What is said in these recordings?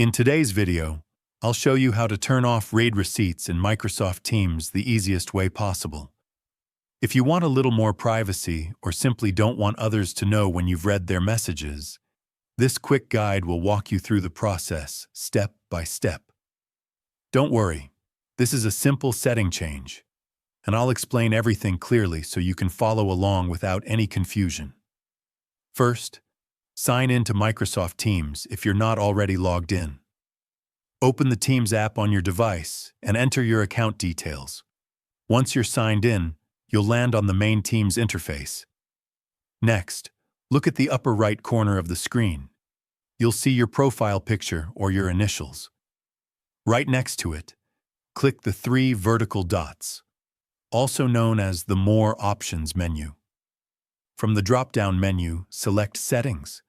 In today's video, I'll show you how to turn off read receipts in Microsoft Teams the easiest way possible. If you want a little more privacy or simply don't want others to know when you've read their messages, this quick guide will walk you through the process step by step. Don't worry, this is a simple setting change, and I'll explain everything clearly so you can follow along without any confusion. First, sign in to Microsoft Teams if you're not already logged in. Open the Teams app on your device and enter your account details. Once you're signed in, you'll land on the main Teams interface. Next, look at the upper right corner of the screen. You'll see your profile picture or your initials. Right next to it, click the three vertical dots, also known as the More Options menu. From the drop-down menu, select Settings.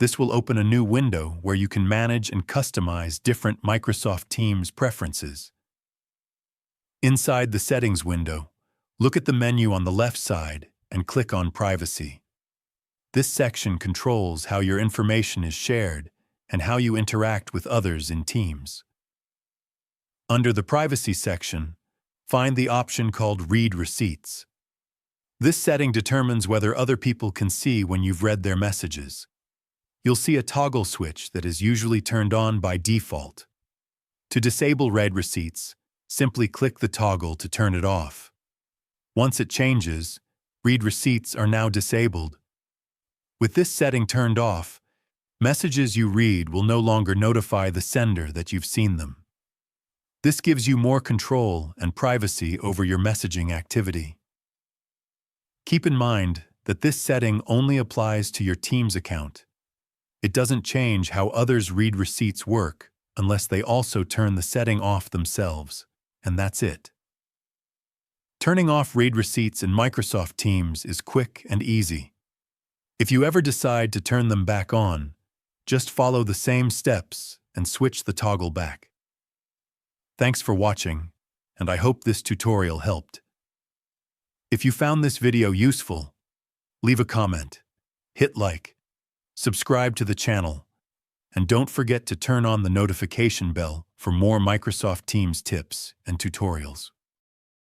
This will open a new window where you can manage and customize different Microsoft Teams preferences. Inside the Settings window, look at the menu on the left side and click on Privacy. This section controls how your information is shared and how you interact with others in Teams. Under the Privacy section, find the option called Read Receipts. This setting determines whether other people can see when you've read their messages. You'll see a toggle switch that is usually turned on by default. To disable read receipts, simply click the toggle to turn it off. Once it changes, read receipts are now disabled. With this setting turned off, messages you read will no longer notify the sender that you've seen them. This gives you more control and privacy over your messaging activity. Keep in mind that this setting only applies to your Teams account. It doesn't change how others read receipts work unless they also turn the setting off themselves, and that's it. Turning off read receipts in Microsoft Teams is quick and easy. If you ever decide to turn them back on, just follow the same steps and switch the toggle back. Thanks for watching, and I hope this tutorial helped. If you found this video useful, leave a comment, hit like, subscribe to the channel, and don't forget to turn on the notification bell for more Microsoft Teams tips and tutorials.